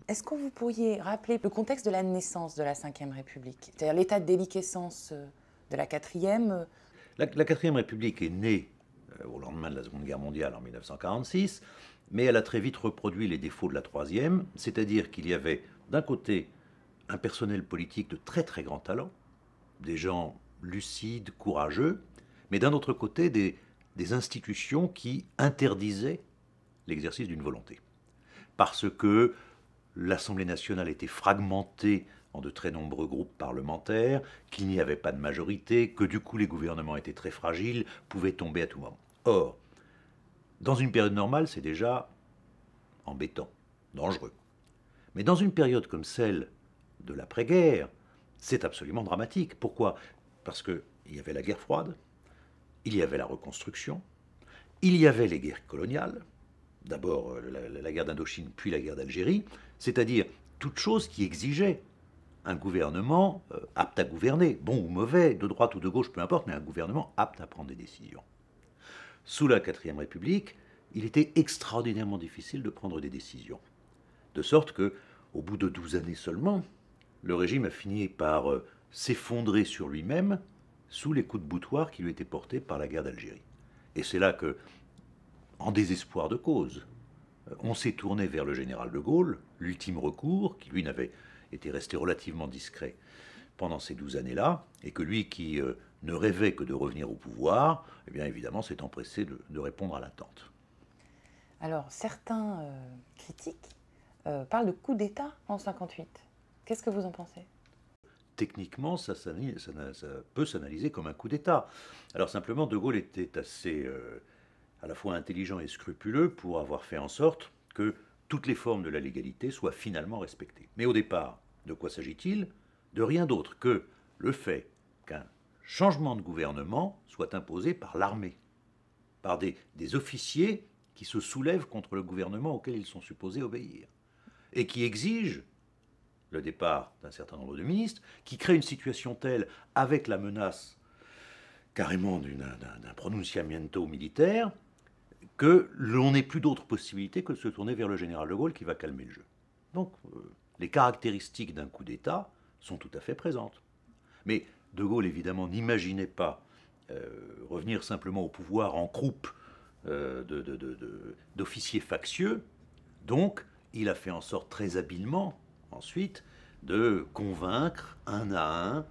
Est-ce que vous pourriez rappeler le contexte de la naissance de la Ve République, c'est-à-dire l'état de déliquescence de la quatrième? La Quatrième République est née au lendemain de la Seconde Guerre mondiale en 1946, mais elle a très vite reproduit les défauts de la Troisième, c'est-à-dire qu'il y avait d'un côté un personnel politique de très très grand talent, des gens lucides, courageux, mais d'un autre côté des institutions qui interdisaient l'exercice d'une volonté. Parce que l'Assemblée nationale était fragmentée en de très nombreux groupes parlementaires, qu'il n'y avait pas de majorité, que du coup les gouvernements étaient très fragiles, pouvaient tomber à tout moment. Or, dans une période normale, c'est déjà embêtant, dangereux. Mais dans une période comme celle de l'après-guerre, c'est absolument dramatique. Pourquoi? Parce qu'il y avait la guerre froide, il y avait la reconstruction, il y avait les guerres coloniales, d'abord la guerre d'Indochine, puis la guerre d'Algérie, c'est-à-dire toute chose qui exigeait un gouvernement apte à gouverner, bon ou mauvais, de droite ou de gauche, peu importe, mais un gouvernement apte à prendre des décisions. Sous la Quatrième République, il était extraordinairement difficile de prendre des décisions. De sorte que, au bout de 12 années seulement, le régime a fini par s'effondrer sur lui-même sous les coups de boutoir qui lui étaient portés par la guerre d'Algérie. Et c'est là que, en désespoir de cause, on s'est tourné vers le général de Gaulle, l'ultime recours, qui lui n'avait été resté relativement discret pendant ces 12 années-là, et que lui qui ne rêvait que de revenir au pouvoir, eh bien évidemment s'est empressé de répondre à l'attente. Alors, certains critiques parlent de coup d'État en 58. Qu'est-ce que vous en pensez? Techniquement, ça peut s'analyser comme un coup d'État. Alors simplement, De Gaulle était assez à la fois intelligent et scrupuleux pour avoir fait en sorte que toutes les formes de la légalité soient finalement respectées. Mais au départ, de quoi s'agit-il? De rien d'autre que le fait qu'un changement de gouvernement soit imposé par l'armée, par des officiers qui se soulèvent contre le gouvernement auquel ils sont supposés obéir, et qui exigent le départ d'un certain nombre de ministres, qui crée une situation telle, avec la menace carrément d'un pronunciamiento militaire, que l'on n'ait plus d'autre possibilité que de se tourner vers le général de Gaulle qui va calmer le jeu. Donc, les caractéristiques d'un coup d'État sont tout à fait présentes. Mais de Gaulle, évidemment, n'imaginait pas revenir simplement au pouvoir en croupe d'officiers factieux. Donc, il a fait en sorte très habilement, ensuite, de convaincre un à un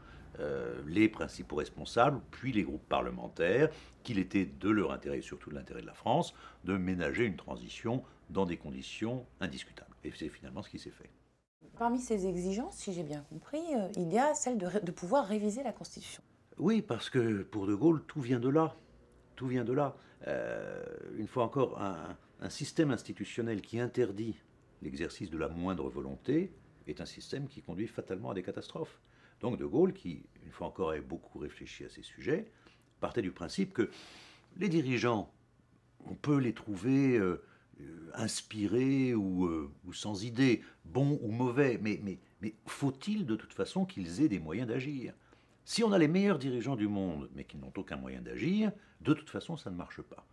les principaux responsables, puis les groupes parlementaires, qu'il était de leur intérêt, et surtout de l'intérêt de la France, de ménager une transition dans des conditions indiscutables. Et c'est finalement ce qui s'est fait. Parmi ces exigences, si j'ai bien compris, il y a celle de pouvoir réviser la Constitution. Oui, parce que pour De Gaulle, tout vient de là. Tout vient de là. Une fois encore, un système institutionnel qui interdit l'exercice de la moindre volonté est un système qui conduit fatalement à des catastrophes. Donc De Gaulle, qui, une fois encore, avait beaucoup réfléchi à ces sujets, partait du principe que les dirigeants, on peut les trouver inspirés ou sans idée, bons ou mauvais, mais faut-il de toute façon qu'ils aient des moyens d'agir? Si on a les meilleurs dirigeants du monde, mais qui n'ont aucun moyen d'agir, de toute façon, ça ne marche pas.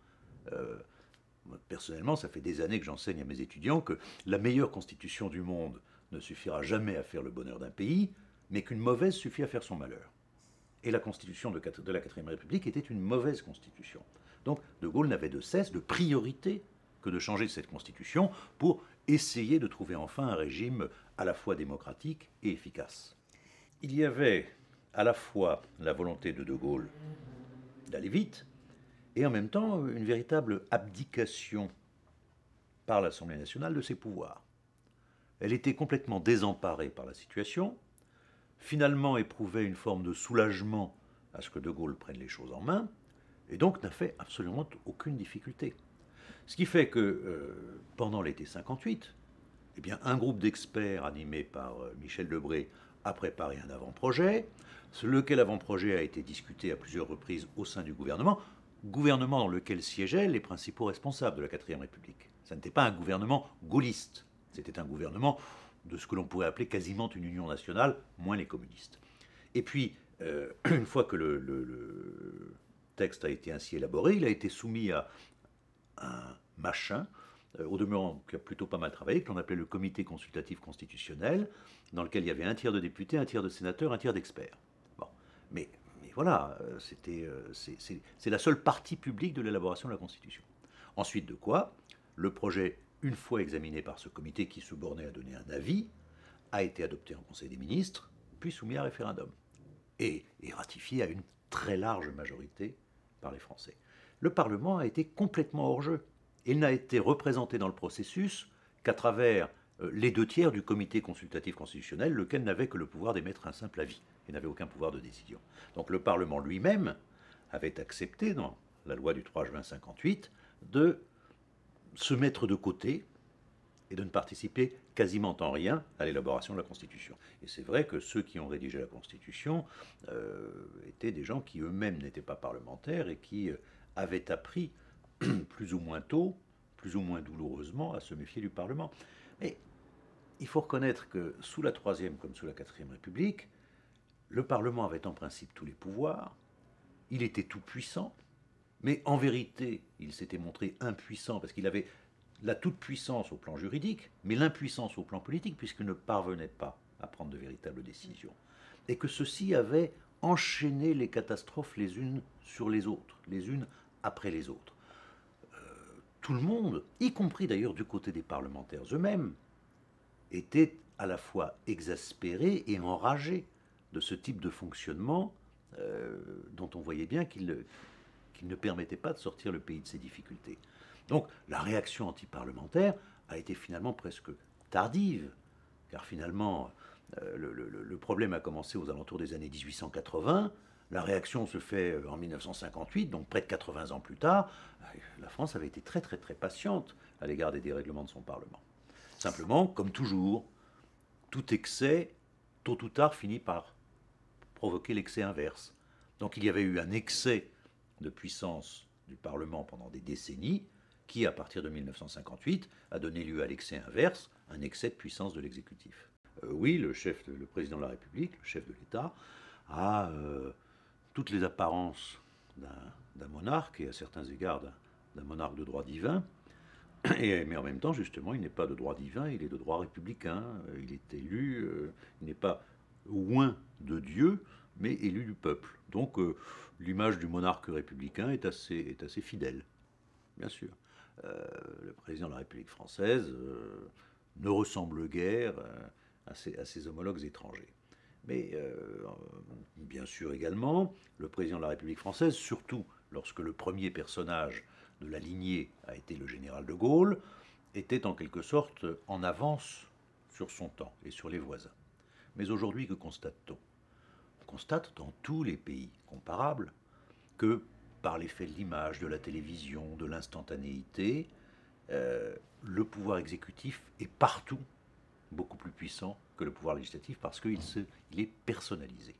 Personnellement, ça fait des années que j'enseigne à mes étudiants que la meilleure constitution du monde ne suffira jamais à faire le bonheur d'un pays, mais qu'une mauvaise suffit à faire son malheur. Et la constitution de la Quatrième République était une mauvaise constitution. Donc De Gaulle n'avait de cesse, de priorité, que de changer cette constitution pour essayer de trouver enfin un régime à la fois démocratique et efficace. Il y avait à la fois la volonté de Gaulle d'aller vite, et en même temps une véritable abdication par l'Assemblée nationale de ses pouvoirs. Elle était complètement désemparée par la situation, finalement éprouvait une forme de soulagement à ce que De Gaulle prenne les choses en main, et donc n'a fait absolument aucune difficulté. Ce qui fait que pendant l'été 58, eh bien, un groupe d'experts animé par Michel Debré a préparé un avant-projet, lequel avant-projet a été discuté à plusieurs reprises au sein du gouvernement dans lequel siégeaient les principaux responsables de la Quatrième République. Ça n'était pas un gouvernement gaulliste, c'était un gouvernement de ce que l'on pourrait appeler quasiment une union nationale, moins les communistes. Et puis, une fois que le texte a été ainsi élaboré, il a été soumis à un machin, au demeurant qui a plutôt pas mal travaillé, que l'on appelait le comité consultatif constitutionnel, dans lequel il y avait un tiers de députés, un tiers de sénateurs, un tiers d'experts. Bon. Mais voilà, c'est la seule partie publique de l'élaboration de la Constitution. Ensuite de quoi, le projet, une fois examiné par ce comité qui se bornait à donner un avis, a été adopté en Conseil des ministres, puis soumis à référendum, et ratifié à une très large majorité par les Français. Le Parlement a été complètement hors jeu. Il n'a été représenté dans le processus qu'à travers les 2 tiers du comité consultatif constitutionnel, lequel n'avait que le pouvoir d'émettre un simple avis et n'avait aucun pouvoir de décision. Donc le Parlement lui-même avait accepté, dans la loi du 3 juin 58, de se mettre de côté et de ne participer quasiment en rien à l'élaboration de la Constitution. Et c'est vrai que ceux qui ont rédigé la Constitution étaient des gens qui eux-mêmes n'étaient pas parlementaires et qui avaient appris plus ou moins tôt, plus ou moins douloureusement, à se méfier du Parlement. Mais il faut reconnaître que sous la Troisième comme sous la Quatrième République, le Parlement avait en principe tous les pouvoirs, il était tout puissant, mais en vérité, il s'était montré impuissant parce qu'il avait la toute-puissance au plan juridique, mais l'impuissance au plan politique, puisqu'il ne parvenait pas à prendre de véritables décisions. Et que ceci avait enchaîné les catastrophes les unes sur les autres, les unes après les autres. Tout le monde, y compris d'ailleurs du côté des parlementaires eux-mêmes, était à la fois exaspéré et enragé de ce type de fonctionnement dont on voyait bien qu'il ne permettait pas de sortir le pays de ses difficultés. Donc la réaction anti-parlementaire a été finalement presque tardive, car finalement le problème a commencé aux alentours des années 1880, la réaction se fait en 1958, donc près de 80 ans plus tard. La France avait été très très très patiente à l'égard des dérèglements de son Parlement. Simplement, comme toujours, tout excès, tôt ou tard, finit par provoquer l'excès inverse. Donc il y avait eu un excès de puissance du Parlement pendant des décennies, qui, à partir de 1958, a donné lieu à l'excès inverse, un excès de puissance de l'exécutif. Oui, le président de la République, le chef de l'État, a toutes les apparences d'un monarque, et à certains égards d'un monarque de droit divin, mais en même temps, justement, il n'est pas de droit divin, il est de droit républicain, il est élu, il n'est pas loin de Dieu, mais élu du peuple. Donc l'image du monarque républicain est assez fidèle, bien sûr. Le président de la République française ne ressemble guère à ses homologues étrangers. Mais bien sûr également, le président de la République française, surtout lorsque le premier personnage de la lignée a été le général de Gaulle, était en quelque sorte en avance sur son temps et sur les voisins. Mais aujourd'hui, que constate-t-on ? On constate dans tous les pays comparables que par l'effet de l'image, de la télévision, de l'instantanéité, le pouvoir exécutif est partout beaucoup plus puissant que le pouvoir législatif parce qu'il est personnalisé.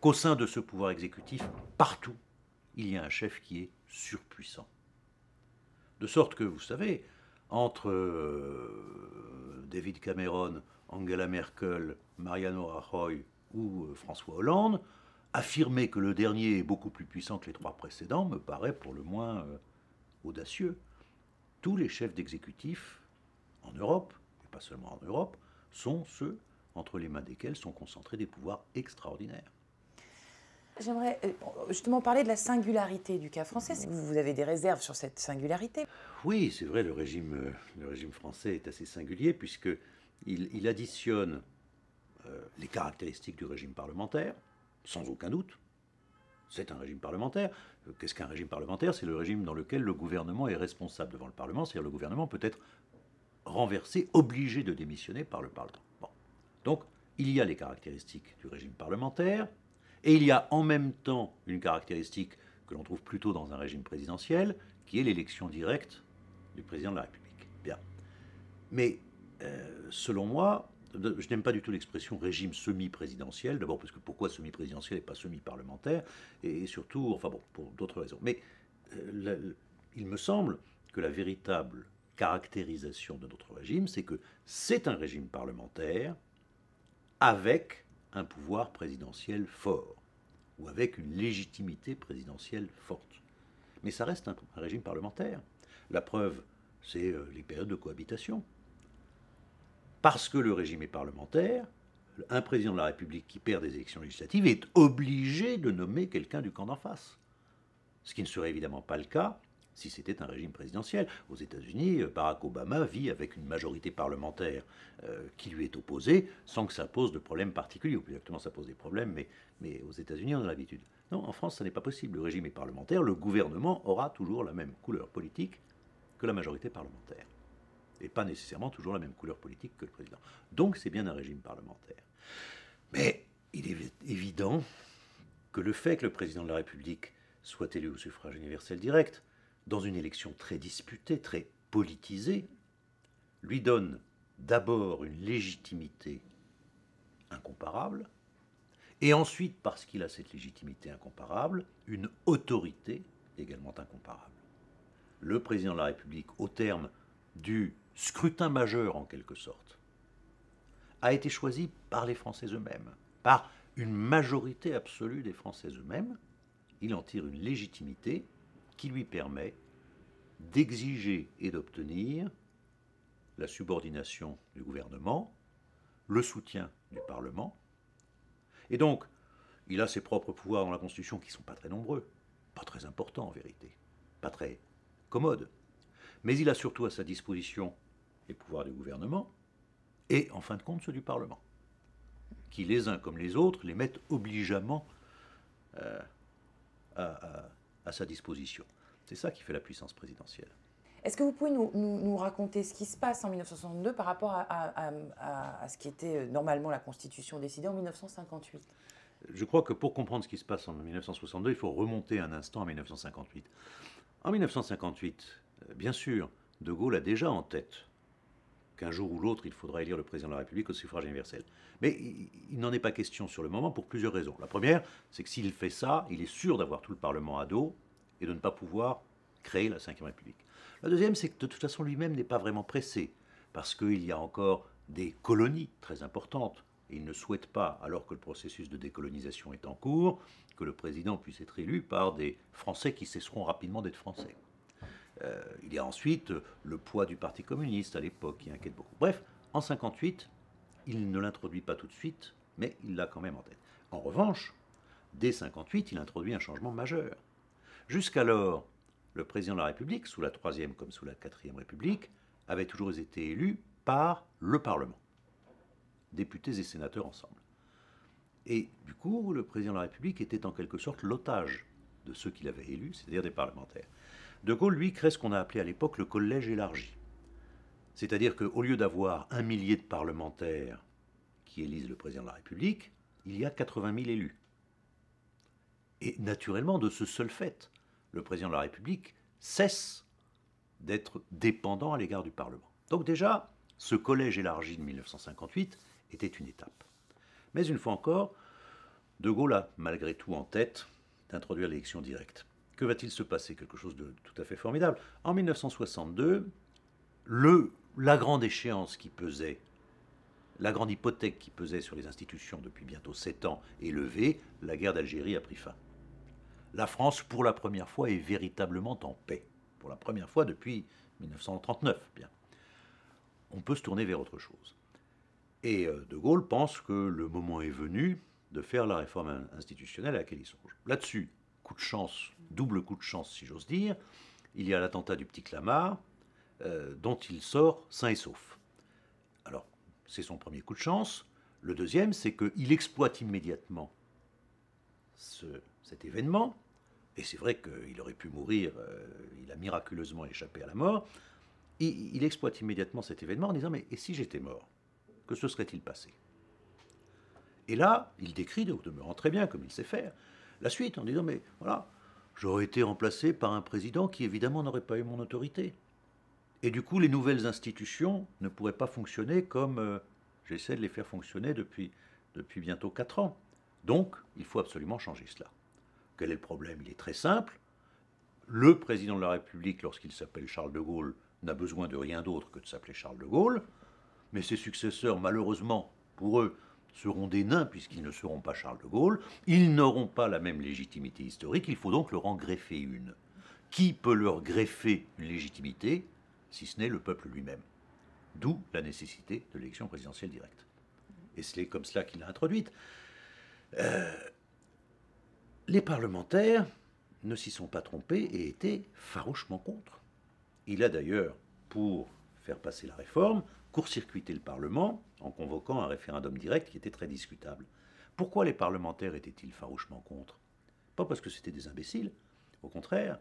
Qu'au sein de ce pouvoir exécutif, partout, il y a un chef qui est surpuissant. De sorte que, vous savez, entre David Cameron, Angela Merkel, Mariano Rajoy ou François Hollande, affirmer que le dernier est beaucoup plus puissant que les 3 précédents me paraît pour le moins audacieux. Tous les chefs d'exécutif en Europe, et pas seulement en Europe, sont ceux entre les mains desquels sont concentrés des pouvoirs extraordinaires. J'aimerais justement parler de la singularité du cas français. Vous avez des réserves sur cette singularité. Oui, c'est vrai, le régime français est assez singulier puisqu'il additionne les caractéristiques du régime parlementaire, sans aucun doute. C'est un régime parlementaire. Qu'est-ce qu'un régime parlementaire ? C'est le régime dans lequel le gouvernement est responsable devant le Parlement, c'est-à-dire le gouvernement peut être renversé, obligé de démissionner par le Parlement. Bon. Donc, il y a les caractéristiques du régime parlementaire, et il y a en même temps une caractéristique que l'on trouve plutôt dans un régime présidentiel, qui est l'élection directe du président de la République. Bien. Mais, selon moi, je n'aime pas du tout l'expression régime semi-présidentiel, d'abord parce que pourquoi semi-présidentiel et pas semi-parlementaire, et surtout, enfin bon, pour d'autres raisons. Mais il me semble que la véritable caractérisation de notre régime, c'est que c'est un régime parlementaire avec un pouvoir présidentiel fort, ou avec une légitimité présidentielle forte. Mais ça reste un régime parlementaire. La preuve, c'est les périodes de cohabitation. Parce que le régime est parlementaire, un président de la République qui perd des élections législatives est obligé de nommer quelqu'un du camp d'en face. Ce qui ne serait évidemment pas le cas si c'était un régime présidentiel. Aux États-Unis, Barack Obama vit avec une majorité parlementaire qui lui est opposée sans que ça pose de problème particulier. Ou plus exactement, ça pose des problèmes, mais aux États-Unis, on a l'habitude. Non, en France, ça n'est pas possible. Le régime est parlementaire, le gouvernement aura toujours la même couleur politique que la majorité parlementaire. Et pas nécessairement toujours la même couleur politique que le président. Donc c'est bien un régime parlementaire. Mais il est évident que le fait que le président de la République soit élu au suffrage universel direct, dans une élection très disputée, très politisée, lui donne d'abord une légitimité incomparable, et ensuite, parce qu'il a cette légitimité incomparable, une autorité également incomparable. Le président de la République, au terme du scrutin majeur en quelque sorte, a été choisi par les Français eux-mêmes, par une majorité absolue des Français eux-mêmes. Il en tire une légitimité qui lui permet d'exiger et d'obtenir la subordination du gouvernement, le soutien du Parlement. Et donc, il a ses propres pouvoirs dans la Constitution qui ne sont pas très nombreux, pas très importants en vérité, pas très commodes. Mais il a surtout à sa disposition les pouvoirs du gouvernement et, en fin de compte, ceux du Parlement, qui, les uns comme les autres, les mettent obligeamment à sa disposition. C'est ça qui fait la puissance présidentielle. Est-ce que vous pouvez nous raconter ce qui se passe en 1962 par rapport à ce qui était normalement la Constitution décidée en 1958 ? Je crois que pour comprendre ce qui se passe en 1962, il faut remonter un instant à 1958. En 1958, bien sûr, De Gaulle a déjà en tête qu'un jour ou l'autre, il faudra élire le président de la République au suffrage universel. Mais il n'en est pas question sur le moment pour plusieurs raisons. La première, c'est que s'il fait ça, il est sûr d'avoir tout le Parlement à dos et de ne pas pouvoir créer la Ve République. La deuxième, c'est que de toute façon, lui-même n'est pas vraiment pressé, parce qu'il y a encore des colonies très importantes. Et il ne souhaite pas, alors que le processus de décolonisation est en cours, que le président puisse être élu par des Français qui cesseront rapidement d'être Français. Il y a ensuite le poids du Parti communiste à l'époque qui inquiète beaucoup. Bref, en 1958, il ne l'introduit pas tout de suite, mais il l'a quand même en tête. En revanche, dès 1958, il introduit un changement majeur. Jusqu'alors, le président de la République, sous la Troisième comme sous la Quatrième République, avait toujours été élu par le Parlement, députés et sénateurs ensemble. Et du coup, le président de la République était en quelque sorte l'otage de ceux qu'il avait élus, c'est-à-dire des parlementaires. De Gaulle, lui, crée ce qu'on a appelé à l'époque le collège élargi. C'est-à-dire qu'au lieu d'avoir 1 millier de parlementaires qui élisent le président de la République, il y a 80 000 élus. Et naturellement, de ce seul fait, le président de la République cesse d'être dépendant à l'égard du Parlement. Donc déjà, ce collège élargi de 1958 était une étape. Mais une fois encore, De Gaulle a malgré tout en tête d'introduire l'élection directe. Que va-t-il se passer? Quelque chose de tout à fait formidable. En 1962, la grande échéance qui pesait, la grande hypothèque qui pesait sur les institutions depuis bientôt 7 ans est levée, la guerre d'Algérie a pris fin. La France, pour la première fois, est véritablement en paix. Pour la première fois depuis 1939, bien. On peut se tourner vers autre chose. Et De Gaulle pense que le moment est venu de faire la réforme institutionnelle à laquelle il songe. Là-dessus, coup de chance, double coup de chance si j'ose dire, il y a l'attentat du petit Clamart, dont il sort sain et sauf. Alors, c'est son premier coup de chance. Le deuxième, c'est qu'il exploite immédiatement cet événement, et c'est vrai qu'il aurait pu mourir, il a miraculeusement échappé à la mort. Il exploite immédiatement cet événement en disant « mais et si j'étais mort, que se serait-il passé ?» Et là, il décrit, au demeurant très bien, comme il sait faire, la suite en disant « mais voilà, j'aurais été remplacé par un président qui évidemment n'aurait pas eu mon autorité. Et du coup, les nouvelles institutions ne pourraient pas fonctionner comme j'essaie de les faire fonctionner depuis bientôt 4 ans. Donc, il faut absolument changer cela. » Quel est le problème? Il est très simple. Le président de la République, lorsqu'il s'appelle Charles de Gaulle, n'a besoin de rien d'autre que de s'appeler Charles de Gaulle. Mais ses successeurs, malheureusement, pour eux, seront des nains puisqu'ils ne seront pas Charles de Gaulle. Ils n'auront pas la même légitimité historique. Il faut donc leur en greffer une qui peut leur greffer une légitimité, si ce n'est le peuple lui-même? D'où la nécessité de l'élection présidentielle directe. Et c'est comme cela qu'il l'a introduite. Les parlementaires ne s'y sont pas trompés et étaient farouchement contre. Il a d'ailleurs, pour faire passer la réforme, court-circuité le Parlement en convoquant un référendum direct qui était très discutable. Pourquoi les parlementaires étaient-ils farouchement contre? Pas parce que c'était des imbéciles, au contraire,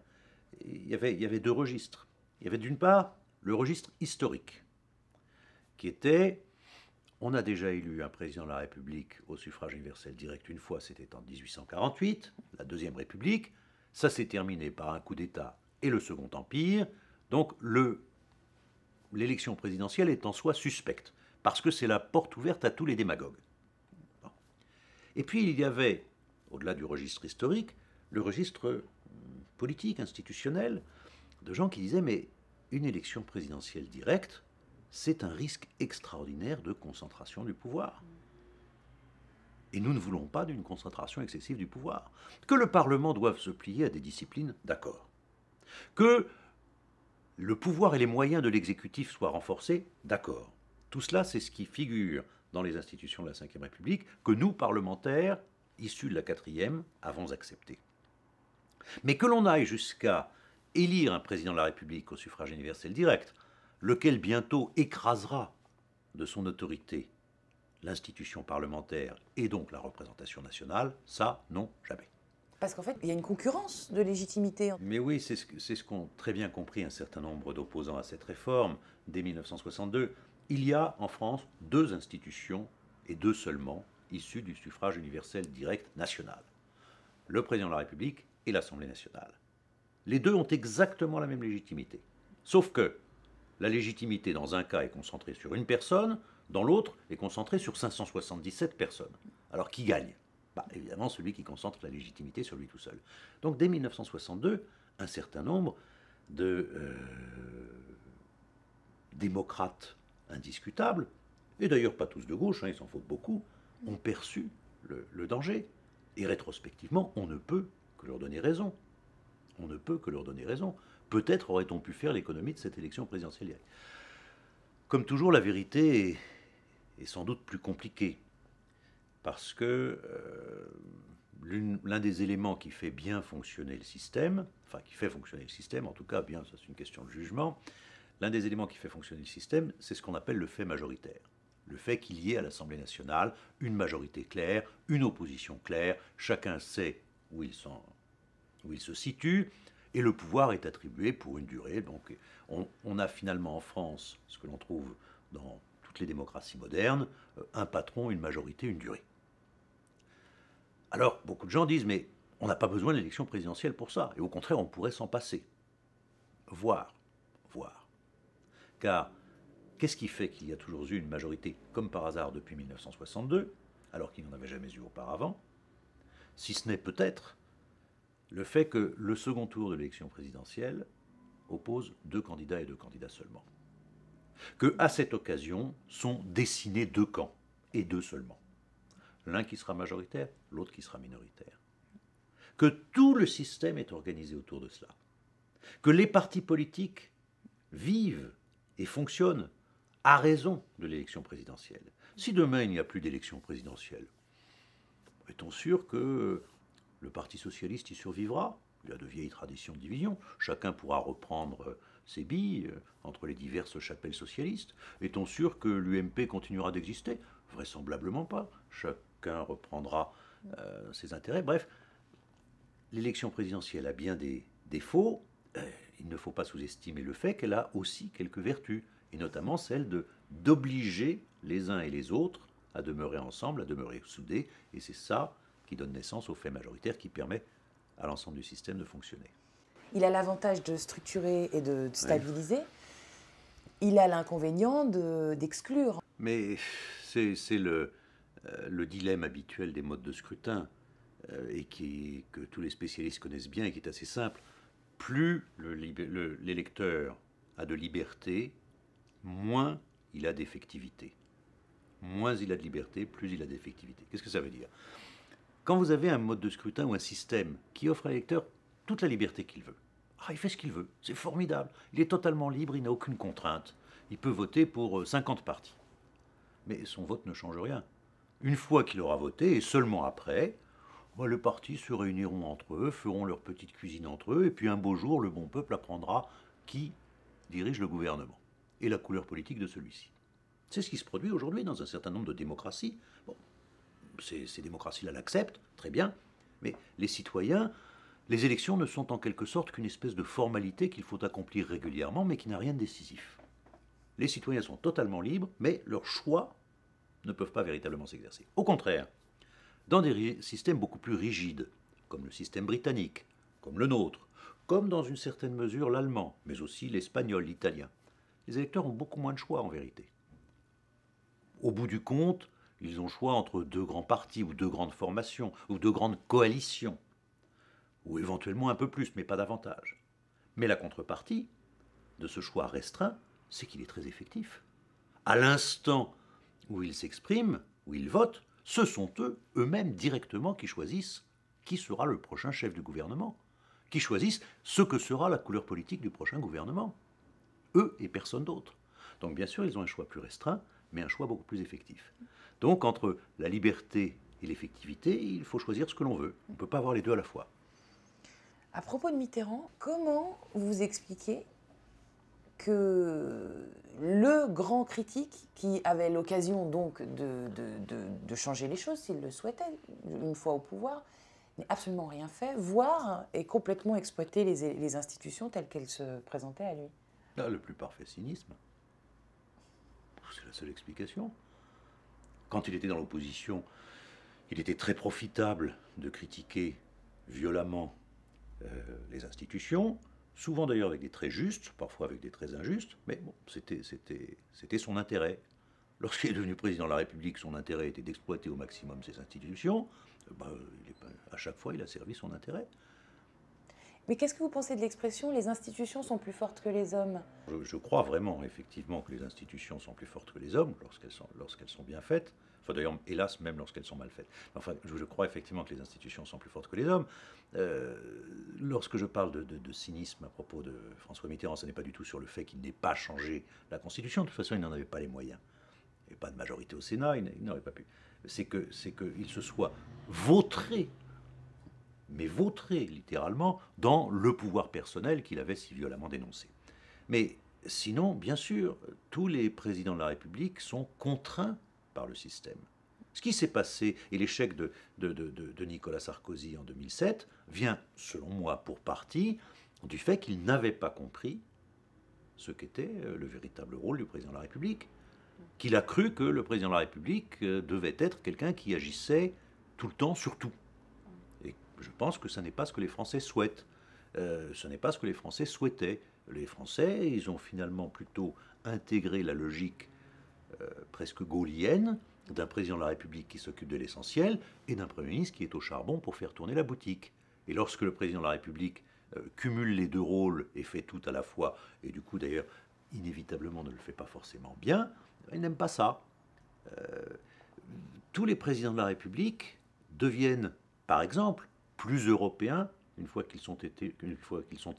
il y avait deux registres. Il y avait d'une part le registre historique, qui était, on a déjà élu un président de la République au suffrage universel direct une fois, c'était en 1848, la Deuxième République, ça s'est terminé par un coup d'État et le Second Empire, donc l'élection présidentielle est en soi suspecte, parce que c'est la porte ouverte à tous les démagogues. Bon. Et puis il y avait, au-delà du registre historique, le registre politique, institutionnel, de gens qui disaient, mais une élection présidentielle directe, c'est un risque extraordinaire de concentration du pouvoir. Et nous ne voulons pas d'une concentration excessive du pouvoir. Que le Parlement doive se plier à des disciplines, d'accord. Que le pouvoir et les moyens de l'exécutif soient renforcés, d'accord. Tout cela, c'est ce qui figure dans les institutions de la Ve République, que nous, parlementaires, issus de la Quatrième, avons accepté. Mais que l'on aille jusqu'à élire un président de la République au suffrage universel direct, lequel bientôt écrasera de son autorité l'institution parlementaire et donc la représentation nationale, ça, non, jamais. Parce qu'en fait, il y a une concurrence de légitimité. Mais oui, c'est ce qu'ont très bien compris un certain nombre d'opposants à cette réforme dès 1962. Il y a en France deux institutions, et deux seulement, issues du suffrage universel direct national. Le président de la République et l'Assemblée nationale. Les deux ont exactement la même légitimité. Sauf que la légitimité dans un cas est concentrée sur une personne, dans l'autre est concentrée sur 577 personnes. Alors qui gagne? Évidemment celui qui concentre la légitimité sur lui tout seul. Donc dès 1962, un certain nombre de démocrates indiscutables, et d'ailleurs pas tous de gauche, il s'en faut beaucoup, ont perçu le danger. Et rétrospectivement, on ne peut que leur donner raison. On ne peut que leur donner raison. Peut-être aurait-on pu faire l'économie de cette élection présidentielle directe. Comme toujours, la vérité est sans doute plus compliquée. Parce que l'un des éléments qui fait bien fonctionner le système, enfin qui fait fonctionner le système, en tout cas, bien, ça c'est une question de jugement, l'un des éléments qui fait fonctionner le système, c'est ce qu'on appelle le fait majoritaire. Le fait qu'il y ait à l'Assemblée nationale une majorité claire, une opposition claire, chacun sait où il se situe, et le pouvoir est attribué pour une durée. Donc on a finalement en France, ce que l'on trouve dans toutes les démocraties modernes, un patron, une majorité, une durée. Alors beaucoup de gens disent, mais on n'a pas besoin de l'élection présidentielle pour ça, et au contraire on pourrait s'en passer. Voir. Car qu'est-ce qui fait qu'il y a toujours eu une majorité, comme par hasard depuis 1962, alors qu'il n'en avait jamais eu auparavant, si ce n'est peut-être le fait que le second tour de l'élection présidentielle oppose deux candidats et deux candidats seulement. Qu'à cette occasion sont dessinés deux camps, et deux seulement. L'un qui sera majoritaire, l'autre qui sera minoritaire. Que tout le système est organisé autour de cela. Que les partis politiques vivent et fonctionnent à raison de l'élection présidentielle. Si demain il n'y a plus d'élection présidentielle, est-on sûr que le Parti socialiste y survivra? Il y a de vieilles traditions de division. Chacun pourra reprendre ses billes entre les diverses chapelles socialistes. Est-on sûr que l'UMP continuera d'exister? Vraisemblablement pas. Chacun reprendra ses intérêts. Bref, l'élection présidentielle a bien des défauts. Il ne faut pas sous-estimer le fait qu'elle a aussi quelques vertus, et notamment celle d'obliger les uns et les autres à demeurer ensemble, à demeurer soudés, et c'est ça qui donne naissance au fait majoritaire qui permet à l'ensemble du système de fonctionner. Il a l'avantage de structurer et de stabiliser. Oui. Il a l'inconvénient d'exclure. Mais c'est le dilemme habituel des modes de scrutin, et que tous les spécialistes connaissent bien et qui est assez simple. Plus l'électeur a de liberté, moins il a d'effectivité. Moins il a de liberté, plus il a d'effectivité. Qu'est-ce que ça veut dire? Quand vous avez un mode de scrutin ou un système qui offre à l'électeur toute la liberté qu'il veut, Ah, il fait ce qu'il veut, c'est formidable. Il est totalement libre, il n'a aucune contrainte. Il peut voter pour 50 partis. Mais son vote ne change rien. Une fois qu'il aura voté, et seulement après, les partis se réuniront entre eux, feront leur petite cuisine entre eux, et puis un beau jour, le bon peuple apprendra qui dirige le gouvernement et la couleur politique de celui-ci. C'est ce qui se produit aujourd'hui dans un certain nombre de démocraties. Bon, ces démocraties-là l'acceptent, très bien, mais les citoyens, les élections ne sont en quelque sorte qu'une espèce de formalité qu'il faut accomplir régulièrement, mais qui n'a rien de décisif. Les citoyens sont totalement libres, mais leurs choix ne peuvent pas véritablement s'exercer. Au contraire, dans des systèmes beaucoup plus rigides, comme le système britannique, comme le nôtre, comme dans une certaine mesure l'allemand, mais aussi l'espagnol, l'italien, les électeurs ont beaucoup moins de choix en vérité. Au bout du compte, ils ont le choix entre deux grands partis ou deux grandes formations ou deux grandes coalitions, ou éventuellement un peu plus, mais pas davantage. Mais la contrepartie de ce choix restreint, c'est qu'il est très effectif. À l'instant où ils s'expriment, où ils votent, ce sont eux-mêmes directement qui choisissent qui sera le prochain chef du gouvernement, qui choisissent ce que sera la couleur politique du prochain gouvernement. Eux et personne d'autre. Donc bien sûr, ils ont un choix plus restreint, mais un choix beaucoup plus effectif. Donc entre la liberté et l'effectivité, il faut choisir ce que l'on veut. On ne peut pas avoir les deux à la fois. À propos de Mitterrand, comment vous expliquez que le grand critique qui avait l'occasion donc de changer les choses s'il le souhaitait, une fois au pouvoir, n'ait absolument rien fait, voire ait complètement exploité les institutions telles qu'elles se présentaient à lui? Là, le plus parfait cynisme. C'est la seule explication. Quand il était dans l'opposition, il était très profitable de critiquer violemment les institutions, souvent d'ailleurs avec des traits justes, parfois avec des traits injustes, mais bon, c'était son intérêt. Lorsqu'il est devenu président de la République, son intérêt était d'exploiter au maximum ces institutions. À chaque fois, il a servi son intérêt. Mais qu'est-ce que vous pensez de l'expression « les institutions sont plus fortes que les hommes » ? Je crois vraiment, effectivement, que les institutions sont plus fortes que les hommes lorsqu'elles sont bien faites. Enfin, d'ailleurs, hélas, même lorsqu'elles sont mal faites. Enfin, je crois effectivement que les institutions sont plus fortes que les hommes. Lorsque je parle de cynisme à propos de François Mitterrand, ce n'est pas du tout sur le fait qu'il n'ait pas changé la Constitution. De toute façon, il n'en avait pas les moyens. Il n'y avait pas de majorité au Sénat, il n'aurait pas pu. C'est qu'il se soit vautré, mais vautré littéralement, dans le pouvoir personnel qu'il avait si violemment dénoncé. Mais sinon, bien sûr, tous les présidents de la République sont contraints par le système. Ce qui s'est passé, et l'échec de Nicolas Sarkozy en 2007, vient, selon moi, pour partie, du fait qu'il n'avait pas compris ce qu'était le véritable rôle du président de la République. Qu'il a cru que le président de la République devait être quelqu'un qui agissait tout le temps sur tout. Et je pense que ce n'est pas ce que les Français souhaitent. Ce n'est pas ce que les Français souhaitaient. Les Français, ils ont finalement plutôt intégré la logique presque gaullienne d'un président de la République qui s'occupe de l'essentiel et d'un Premier ministre qui est au charbon pour faire tourner la boutique. Et lorsque le président de la République cumule les deux rôles et fait tout à la fois, et du coup d'ailleurs inévitablement ne le fait pas forcément bien, il n'aime pas ça. Tous les présidents de la République deviennent, par exemple, plus européens une fois qu'ils sont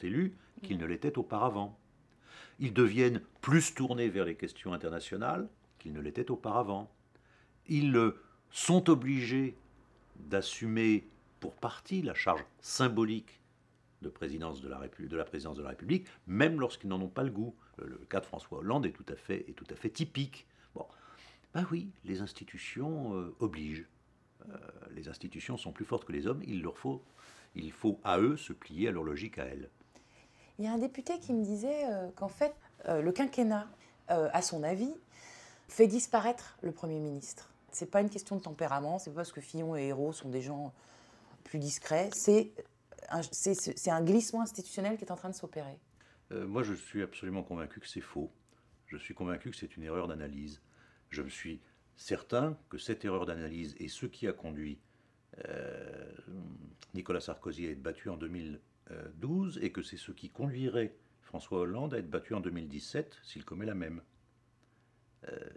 élus qu'ils ne l'étaient auparavant. Ils deviennent plus tournés vers les questions internationales qu'ils ne l'étaient auparavant. Ils sont obligés d'assumer pour partie la charge symbolique de présidence de la présidence de la République, même lorsqu'ils n'en ont pas le goût. Le cas de François Hollande est tout à fait typique. Bon, ben oui, les institutions obligent. Les institutions sont plus fortes que les hommes, il faut à eux se plier à leur logique à elles. Il y a un député qui me disait qu'en fait, le quinquennat, à son avis, fait disparaître le Premier ministre. C'est pas une question de tempérament, c'est pas parce que Fillon et Ayrault sont des gens plus discrets, c'est un glissement institutionnel qui est en train de s'opérer. Moi, je suis absolument convaincu que c'est faux. Je suis convaincu que c'est une erreur d'analyse. Je me suis certain que cette erreur d'analyse est ce qui a conduit Nicolas Sarkozy à être battu en 2012 et que c'est ce qui conduirait François Hollande à être battu en 2017 s'il commet la même.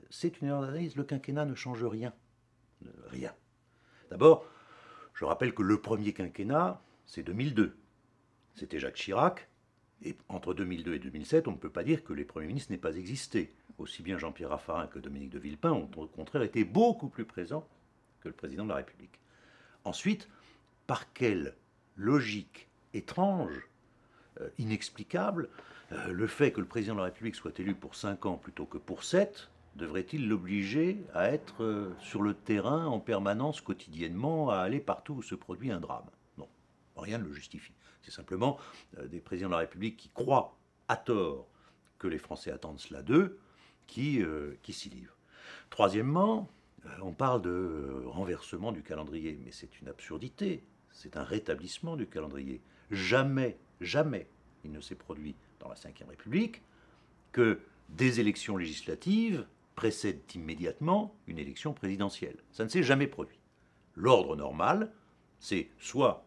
C'est une erreur d'analyse. Le quinquennat ne change rien. Rien. D'abord, je rappelle que le premier quinquennat, c'est 2002. C'était Jacques Chirac Et entre 2002 et 2007, on ne peut pas dire que les premiers ministres n'aient pas existé. Aussi bien Jean-Pierre Raffarin que Dominique de Villepin ont au contraire été beaucoup plus présents que le président de la République. Ensuite, par quelle logique étrange, inexplicable, le fait que le président de la République soit élu pour 5 ans plutôt que pour 7 devrait-il l'obliger à être sur le terrain en permanence, quotidiennement, à aller partout où se produit un drame? Non, rien ne le justifie. C'est simplement des présidents de la République qui croient à tort que les Français attendent cela d'eux, qui s'y livrent. Troisièmement, on parle de renversement du calendrier, mais c'est une absurdité. C'est un rétablissement du calendrier. Jamais, jamais, il ne s'est produit dans la Ve République que des élections législatives précèdent immédiatement une élection présidentielle. Ça ne s'est jamais produit. L'ordre normal, c'est soit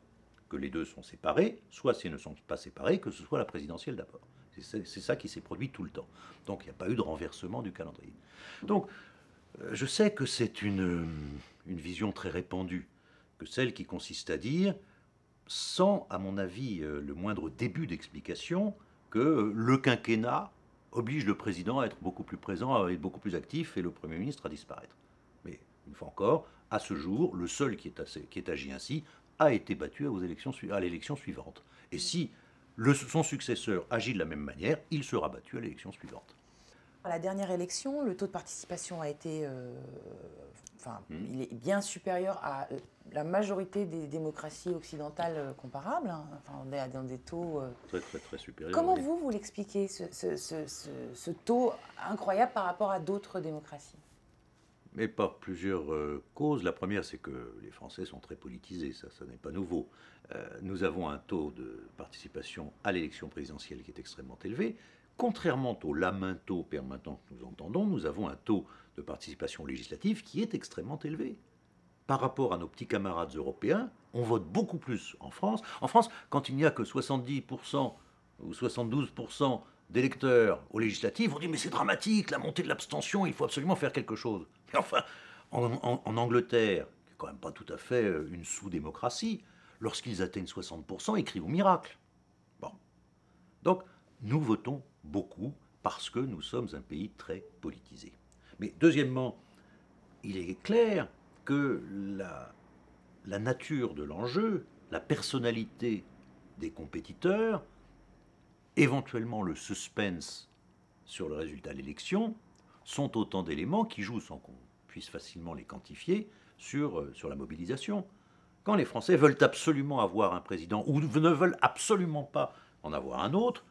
que les deux sont séparés, soit s'ils ne sont pas séparés, que ce soit la présidentielle d'abord. C'est ça qui s'est produit tout le temps. Donc il n'y a pas eu de renversement du calendrier. Donc je sais que c'est une vision très répandue, que celle qui consiste à dire, sans, à mon avis, le moindre début d'explication, que le quinquennat oblige le président à être beaucoup plus présent, à être beaucoup plus actif, et le Premier ministre à disparaître. Mais, une fois encore, à ce jour, le seul qui est agi ainsi a été battu à l'élection suivante. Et si son successeur agit de la même manière, il sera battu à l'élection suivante. À la dernière élection, le taux de participation a été, il est bien supérieur à la majorité des démocraties occidentales comparables. Hein. Enfin, on est dans des taux très très très supérieurs. Comment vous l'expliquez ce taux incroyable par rapport à d'autres démocraties? Mais par plusieurs causes. La première, c'est que les Français sont très politisés, ça n'est pas nouveau. Nous avons un taux de participation à l'élection présidentielle qui est extrêmement élevé. Contrairement au lamento permanent que nous entendons, nous avons un taux de participation législative qui est extrêmement élevé. Par rapport à nos petits camarades européens, on vote beaucoup plus en France. En France, quand il n'y a que 70% ou 72% d'électeurs aux législatives, on dit mais c'est dramatique, la montée de l'abstention, il faut absolument faire quelque chose. Mais enfin, en Angleterre, qui n'est quand même pas tout à fait une sous-démocratie, lorsqu'ils atteignent 60%, ils crient au miracle. Bon. Donc, nous votons beaucoup parce que nous sommes un pays très politisé. Mais deuxièmement, il est clair que la nature de l'enjeu, la personnalité des compétiteurs, éventuellement le suspense sur le résultat de l'élection, sont autant d'éléments qui jouent, sans qu'on puisse facilement les quantifier, sur la mobilisation. Quand les Français veulent absolument avoir un président ou ne veulent absolument pas en avoir un autre,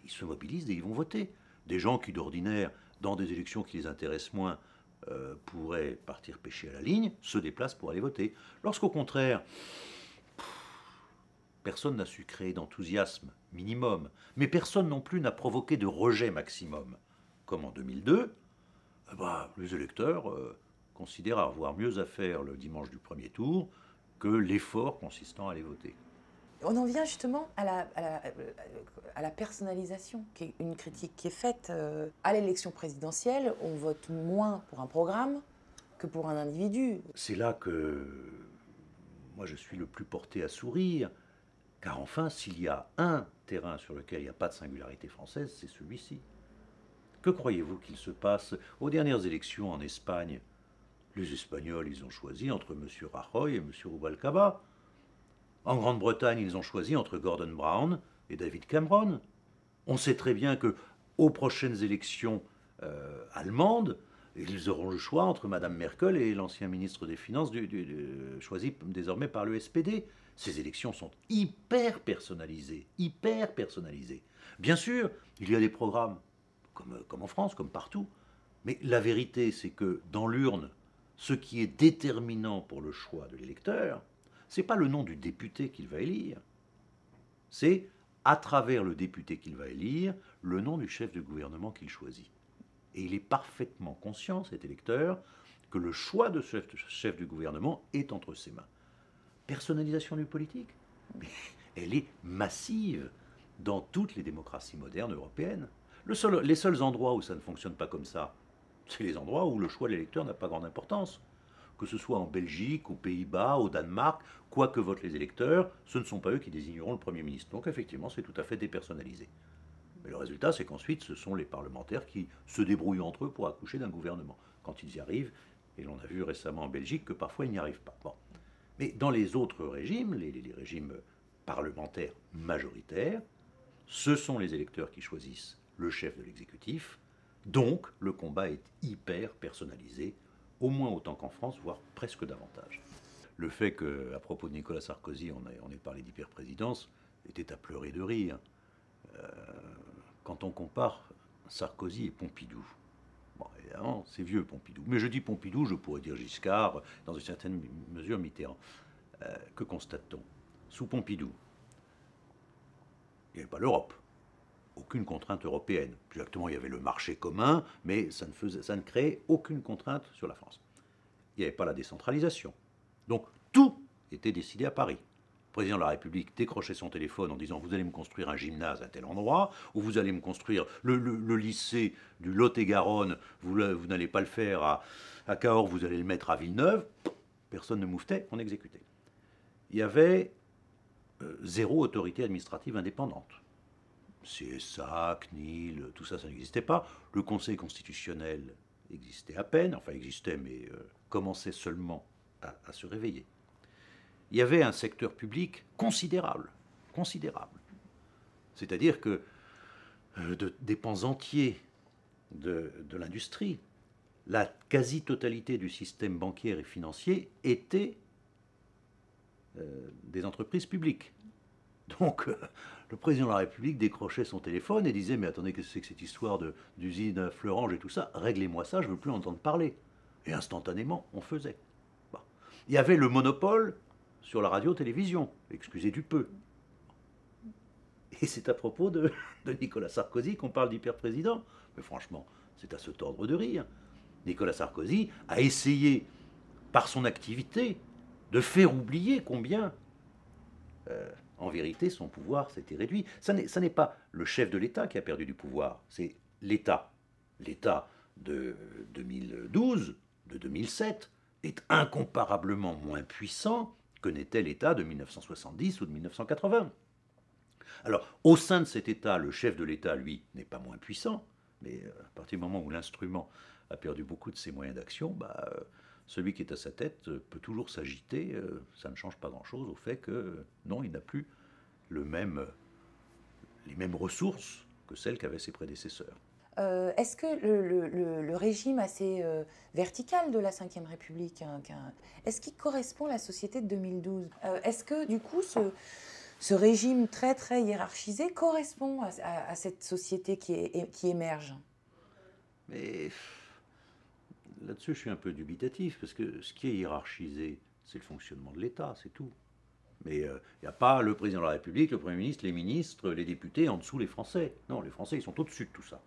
ils se mobilisent et ils vont voter. Des gens qui, d'ordinaire, dans des élections qui les intéressent moins, pourraient partir pêcher à la ligne, se déplacent pour aller voter. Lorsqu'au contraire, personne n'a su créer d'enthousiasme minimum, mais personne non plus n'a provoqué de rejet maximum, comme en 2002, les électeurs considèrent avoir mieux à faire le dimanche du premier tour que l'effort consistant à aller voter. On en vient justement à la personnalisation, qui est une critique qui est faite. À l'élection présidentielle, on vote moins pour un programme que pour un individu. C'est là que moi je suis le plus porté à sourire, car enfin, s'il y a un terrain sur lequel il n'y a pas de singularité française, c'est celui-ci. Que croyez-vous qu'il se passe aux dernières élections en Espagne? Les Espagnols, ils ont choisi entre M. Rajoy et M. Rubalcaba. En Grande-Bretagne, ils ont choisi entre Gordon Brown et David Cameron. On sait très bien que aux prochaines élections allemandes, ils auront le choix entre Mme Merkel et l'ancien ministre des Finances choisi désormais par le SPD. Ces élections sont hyper personnalisées, hyper personnalisées. Bien sûr, il y a des programmes, comme en France, comme partout, mais la vérité, c'est que dans l'urne, ce qui est déterminant pour le choix de l'électeur, ce n'est pas le nom du député qu'il va élire, c'est, à travers le député qu'il va élire, le nom du chef de gouvernement qu'il choisit. Et il est parfaitement conscient, cet électeur, que le choix de ce chef du gouvernement est entre ses mains. Personnalisation du politique, mais elle est massive dans toutes les démocraties modernes européennes. Les seuls endroits où ça ne fonctionne pas comme ça, c'est les endroits où le choix de l'électeur n'a pas grande importance. que ce soit en Belgique, aux Pays-Bas, au Danemark, quoi que votent les électeurs, ce ne sont pas eux qui désigneront le Premier ministre. Donc effectivement, c'est tout à fait dépersonnalisé. Mais le résultat, c'est qu'ensuite, ce sont les parlementaires qui se débrouillent entre eux pour accoucher d'un gouvernement. Quand ils y arrivent, et l'on a vu récemment en Belgique que parfois ils n'y arrivent pas. Bon. Mais dans les autres régimes, les régimes parlementaires majoritaires, ce sont les électeurs qui choisissent le chef de l'exécutif. Donc, le combat est hyper personnalisé, au moins autant qu'en France, voire presque davantage. Le fait qu'à propos de Nicolas Sarkozy, on ait parlé d'hyper-présidence, était à pleurer de rire. Quand on compare Sarkozy et Pompidou, bon, évidemment, c'est vieux Pompidou, mais je dis Pompidou, je pourrais dire Giscard, dans une certaine mesure Mitterrand. Que constate-t-on? Sous Pompidou, il n'y avait pas l'Europe, aucune contrainte européenne. Plus exactement, il y avait le marché commun, mais ça ne créait aucune contrainte sur la France. Il n'y avait pas la décentralisation. Donc tout était décidé à Paris. Le président de la République décrochait son téléphone en disant « Vous allez me construire un gymnase à tel endroit, ou vous allez me construire le lycée du Lot-et-Garonne, vous n'allez pas le faire à Cahors, vous allez le mettre à Villeneuve. » Personne ne mouvetait, on exécutait. Il y avait zéro autorité administrative indépendante. CSA, CNIL, tout ça, ça n'existait pas. Le Conseil constitutionnel existait à peine, enfin existait, mais commençait seulement à se réveiller. Il y avait un secteur public considérable, considérable. C'est-à-dire que des pans entiers de l'industrie, la quasi-totalité du système bancaire et financier étaient des entreprises publiques. Donc, le président de la République décrochait son téléphone et disait « Mais attendez, qu'est-ce que c'est que cette histoire d'usine à Fleurange et tout ça? Réglez-moi ça, je ne veux plus entendre parler. » Et instantanément, on faisait. Bon. Il y avait le monopole sur la radio-télévision, excusez du peu. Et c'est à propos de Nicolas Sarkozy qu'on parle d'hyper-président. Mais franchement, c'est à se tordre de rire. Nicolas Sarkozy a essayé, par son activité, de faire oublier combien, en vérité, son pouvoir s'était réduit. Ça n'est pas le chef de l'État qui a perdu du pouvoir, c'est l'État. L'État de 2012, de 2007, est incomparablement moins puissant que n'était l'État de 1970 ou de 1980. Alors, au sein de cet État, le chef de l'État, lui, n'est pas moins puissant, mais à partir du moment où l'instrument a perdu beaucoup de ses moyens d'action, celui qui est à sa tête peut toujours s'agiter, ça ne change pas grand-chose au fait que, non, il n'a plus les mêmes ressources que celles qu'avaient ses prédécesseurs. Est-ce que le régime assez vertical de la Ve République, est-ce qu'il correspond à la société de 2012 ? Est-ce que, du coup, ce régime très, très hiérarchisé correspond à cette société qui émerge ? Mais là-dessus, je suis un peu dubitatif, parce que ce qui est hiérarchisé, c'est le fonctionnement de l'État, c'est tout. Mais il n'y a pas le président de la République, le Premier ministre, les ministres, les députés, en dessous les Français. Non, les Français, ils sont au-dessus de tout ça.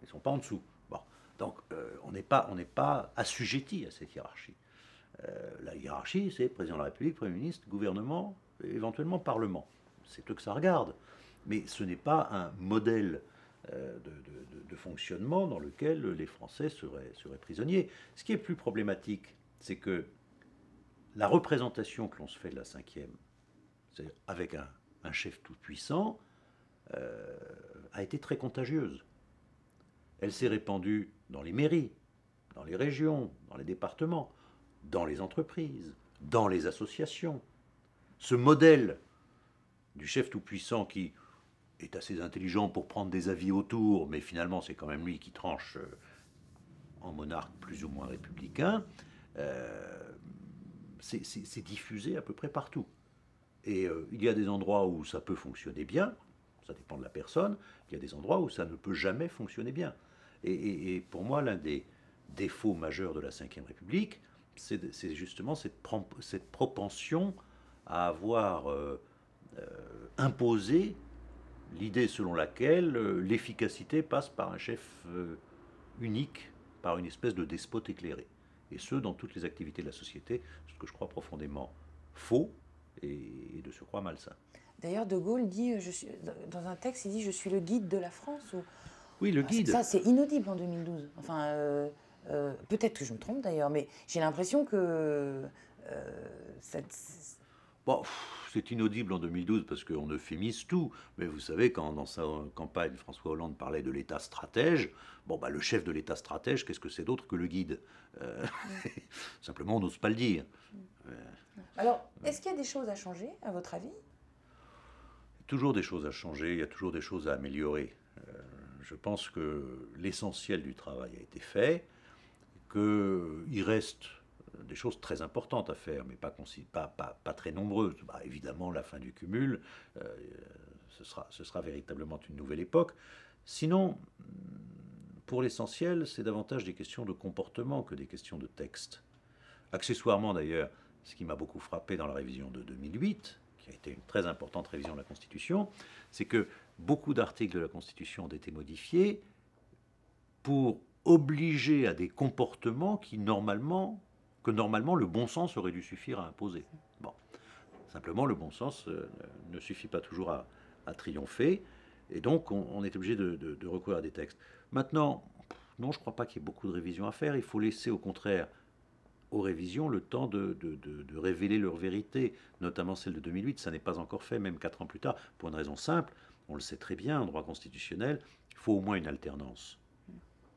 Ils ne sont pas en dessous. Bon. Donc, on n'est pas assujetti à cette hiérarchie. La hiérarchie, c'est président de la République, Premier ministre, gouvernement, éventuellement Parlement. C'est eux que ça regarde. Mais ce n'est pas un modèle de fonctionnement dans lequel les Français seraient prisonniers. Ce qui est plus problématique, c'est que la représentation que l'on se fait de la cinquième, c'est avec un chef tout-puissant, a été très contagieuse. Elle s'est répandue dans les mairies, dans les régions, dans les départements, dans les entreprises, dans les associations. Ce modèle du chef tout-puissant qui est assez intelligent pour prendre des avis autour, mais finalement c'est quand même lui qui tranche en monarque plus ou moins républicain, c'est diffusé à peu près partout. Et il y a des endroits où ça peut fonctionner bien, ça dépend de la personne, il y a des endroits où ça ne peut jamais fonctionner bien. Et pour moi, l'un des défauts majeurs de la Ve République, c'est justement cette propension à avoir imposé l'idée selon laquelle l'efficacité passe par un chef unique, par une espèce de despote éclairé. Et ce, dans toutes les activités de la société, ce que je crois profondément faux et de surcroît malsain. D'ailleurs, De Gaulle dit, dans un texte, il dit « Je suis le guide de la France ». Oui, le guide. Ça, c'est inaudible en 2012. Enfin, Peut-être que je me trompe d'ailleurs, mais j'ai l'impression que ça- Bon, c'est inaudible en 2012 parce qu'on euphémise tout. Mais vous savez, quand dans sa campagne, François Hollande parlait de l'État stratège, bon, bah, le chef de l'État stratège, qu'est-ce que c'est d'autre que le guide? Euh, Simplement, on n'ose pas le dire. Alors, est-ce qu'il y a des choses à changer, à votre avis? Toujours des choses à changer, il y a toujours des choses à améliorer. Je pense que l'essentiel du travail a été fait, qu'il reste des choses très importantes à faire, mais pas très nombreuses. Bah, évidemment, la fin du cumul, ce sera véritablement une nouvelle époque. Sinon, pour l'essentiel, c'est davantage des questions de comportement que des questions de texte. Accessoirement d'ailleurs, ce qui m'a beaucoup frappé dans la révision de 2008, qui a été une très importante révision de la Constitution, c'est que beaucoup d'articles de la Constitution ont été modifiés pour obliger à des comportements que normalement le bon sens aurait dû suffire à imposer. Bon. Simplement, le bon sens ne suffit pas toujours à triompher, et donc on est obligé de recourir à des textes. Maintenant, non, je ne crois pas qu'il y ait beaucoup de révisions à faire. Il faut laisser au contraire aux révisions le temps de révéler leur vérité, notamment celle de 2008. Ça n'est pas encore fait, même 4 ans plus tard, pour une raison simple. On le sait très bien, en droit constitutionnel, il faut au moins une alternance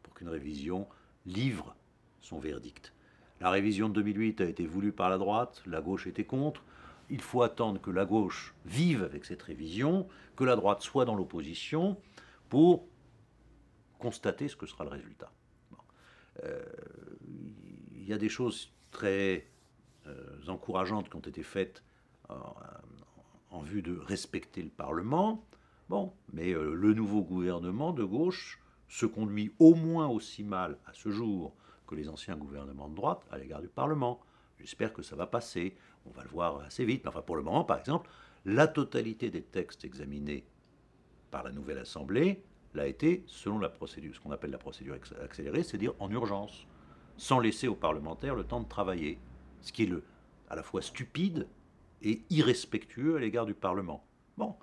pour qu'une révision livre son verdict. La révision de 2008 a été voulue par la droite, la gauche était contre. Il faut attendre que la gauche vive avec cette révision, que la droite soit dans l'opposition pour constater ce que sera le résultat. Bon. Il y a des choses très encourageantes qui ont été faites en vue de respecter le Parlement. Bon, mais le nouveau gouvernement de gauche se conduit au moins aussi mal à ce jour que les anciens gouvernements de droite à l'égard du Parlement. J'espère que ça va passer. On va le voir assez vite. Mais enfin, pour le moment, par exemple, la totalité des textes examinés par la nouvelle Assemblée l'a été selon la procédure, ce qu'on appelle la procédure accélérée, c'est-à-dire en urgence, sans laisser aux parlementaires le temps de travailler, ce qui est à la fois stupide et irrespectueux à l'égard du Parlement. Bon,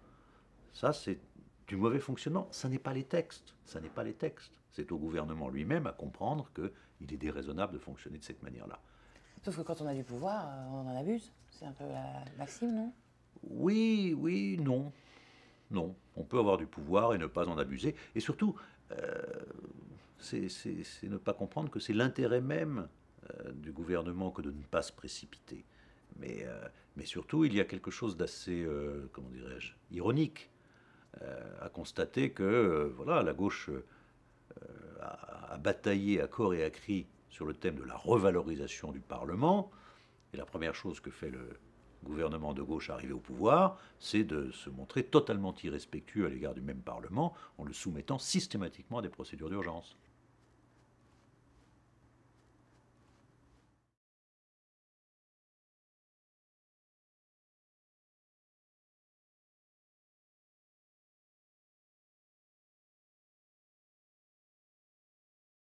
ça c'est du mauvais fonctionnement. Ça n'est pas les textes, ça n'est pas les textes. C'est au gouvernement lui-même à comprendre qu'il est déraisonnable de fonctionner de cette manière-là. Sauf que quand on a du pouvoir, on en abuse. C'est un peu la maxime, non? Oui, oui, non. Non, on peut avoir du pouvoir et ne pas en abuser. Et surtout, c'est ne pas comprendre que c'est l'intérêt même du gouvernement que de ne pas se précipiter. Mais surtout, il y a quelque chose d'assez, comment dirais-je, ironique à constater que voilà, la gauche a bataillé à corps et à cri sur le thème de la revalorisation du Parlement. Et la première chose que fait le gouvernement de gauche arrivé au pouvoir, c'est de se montrer totalement irrespectueux à l'égard du même Parlement en le soumettant systématiquement à des procédures d'urgence.